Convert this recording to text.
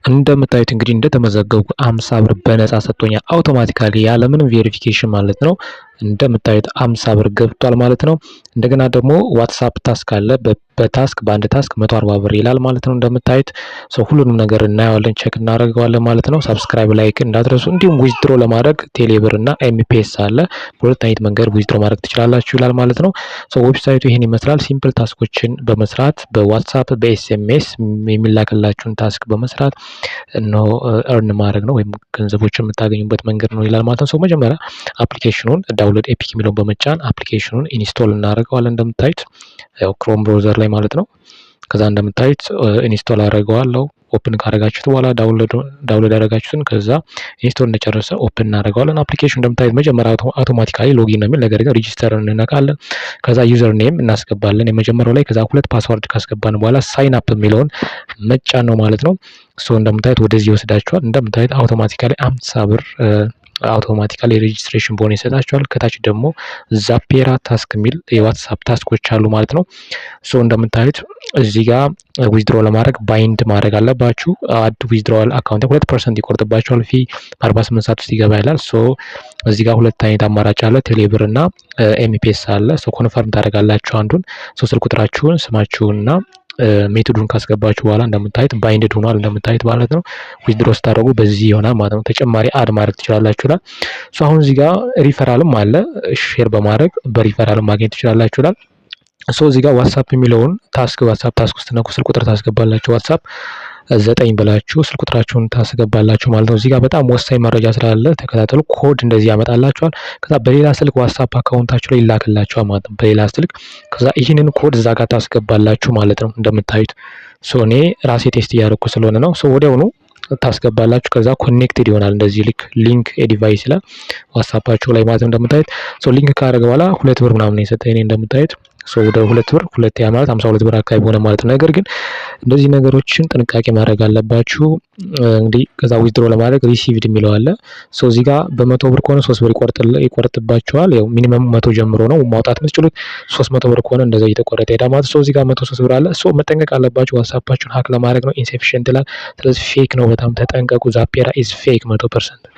እንደምታዩት እንግዲህ እንደተመዘገብኩ 50 ብር በነፃ ሰጥቶኛል አውቶማቲካሊ ያለምንም ቬሪፊኬሽን ማለት ነው። እንደምታዩት 50 ብር ገብቷል ማለት ነው። እንደገና ደግሞ ዋትስአፕ ታስክ አለ። በታስክ በአንድ ታስክ 140 ብር ይላል ማለት ነው። እንደምታዩት ሁሉንም ነገር እናየዋለን፣ ቼክ እናደርገዋለን ማለት ነው። ሰብስክራይብ ላይክ እንዳትረሱ። እንዲሁም ዊዝድሮ ለማድረግ ቴሌብር እና ኤምፒኤስ አለ። በሁለት አይነት መንገድ ዊዝድሮ ማድረግ ትችላላችሁ ይላል ማለት ነው። ዌብሳይቱ ይሄን ይመስላል። ሲምፕል ታስኮችን በመስራት በዋትስአፕ በኤስኤምኤስ የሚላክላችሁን ታስክ በመስራት ነው እርን ማድረግ ነው ወይም ገንዘቦችን የምታገኙበት መንገድ ነው ይላል ማለት ነው። መጀመሪያ አፕሊኬሽኑን ዳውንሎድ ኤፒክ የሚለውን በመጫን አፕሊኬሽኑን ኢንስቶል እናደርገዋለን። እንደምታዩት ያው ክሮም ብራውዘር ላይ ማለት ነው። ከዛ እንደምታዩት ኢንስቶል አደርገዋለሁ። ኦፕን ካደረጋችሁት በኋላ ዳውንሎድ ያደረጋችሁትን ከዛ ኢንስቶል እንደጨረሰ ኦፕን እናደርገዋለን። አፕሊኬሽኑ እንደምታዩት መጀመሪያ አውቶማቲካሊ ሎጊን ነው የሚል ነገር ግን ሬጂስተር እንነካለን። ከዛ ዩዘር ኔም እናስገባለን የመጀመሪያው ላይ። ከዛ ሁለት ፓስወርድ ካስገባን በኋላ ሳይን አፕ የሚለውን መጫን ነው ማለት ነው። እንደምታዩት ወደዚህ ይወስዳችኋል። እንደምታዩት አውቶማቲካሊ 50 ብር አውቶማቲካሊ ሬጂስትሬሽን ቦነስ ይሰጣችኋል። ከታች ደግሞ ዛፔራ ታስክ የሚል የዋትስአፕ ታስኮች አሉ ማለት ነው። እንደምታዩት እዚህ ጋር ዊዝድሮ ለማድረግ ባይንድ ማድረግ አለባችሁ። አድ ዊዝድሮዋል አካውንት 2% ይቆርጥባችኋል። ፊ 48 ሰዓት ውስጥ ይገባ ይላል። እዚህ ጋር ሁለት አይነት አማራጭ አለ። ቴሌብር እና ኤምፒኤስ አለ። ኮንፈርም ታደርጋላችሁ አንዱን። ስልክ ቁጥራችሁን ስማችሁንና ሜቶዱን ካስገባችሁ በኋላ እንደምታዩት ባይንድድ ሆኗል እንደምታዩት ማለት ነው። ዊዝድሮ ስታደርጉ በዚህ ይሆናል ማለት ነው። ተጨማሪ አድ ማድረግ ትችላላችሁ ይላል። አሁን እዚህ ጋር ሪፈራልም አለ። ሼር በማድረግ በሪፈራልም ማግኘት ትችላላችሁ ይላል። እዚህ ጋር ዋትስአፕ የሚለውን ዋትስአፕ ታስክ ውስጥ ነኩ። ስልክ ቁጥር ታስገባላችሁ። ዋትስአፕ 9 ብላችሁ ስልክ ቁጥራችሁን ታስገባላችሁ ማለት ነው። እዚህ ጋር በጣም ወሳኝ መረጃ ስላለ ተከታተሉ። ኮድ እንደዚህ ያመጣላችኋል። ከዛ በሌላ ስልክ ዋትስአፕ አካውንታችሁ ላይ ይላክላችኋል ማለት ነው። በሌላ ስልክ ከዛ ይህንን ኮድ እዛ ጋር ታስገባላችሁ ማለት ነው። እንደምታዩት እኔ ራሴ ቴስት እያደረኩ ስለሆነ ነው። ወዲያውኑ ታስገባላችሁ። ከዛ ኮኔክትድ ይሆናል እንደዚህ ልክ ሊንክ ዲቫይስ ላይ ዋትስአፓችሁ ላይ ማለት ነው። እንደምታዩት ሊንክ ካደረገ በኋላ 2 ብር ምናምን የሰጠኝ እኔ እንደምታዩት ወደ 2 ብር 2 ያ ማለት 52 ብር አካባቢ ሆነ ማለት ነው። ነገር ግን እንደዚህ ነገሮችን ጥንቃቄ ማድረግ አለባችሁ። እንግዲህ ከዛ ዊዝድሮ ለማድረግ ሪሲቭድ የሚለው አለ። እዚህ ጋር በ100 ብር ከሆነ 3 ብር ይቆርጥባችኋል። ያው ሚኒመም 100 ጀምሮ ነው ማውጣት የምትችሉት። 300 ብር ከሆነ እንደዛ እየተቆረጠ ሄዳ ማለት እዚህ ጋር 103 ብር አለ። መጠንቀቅ አለባችሁ። ዋትስአፓችሁን ሀክ ለማድረግ ነው። ኢንሴፊሽንት ይላል። ስለዚህ ፌክ ነው። በጣም ተጠንቀቁ። ዛፔራ ኢዝ ፌክ 100%።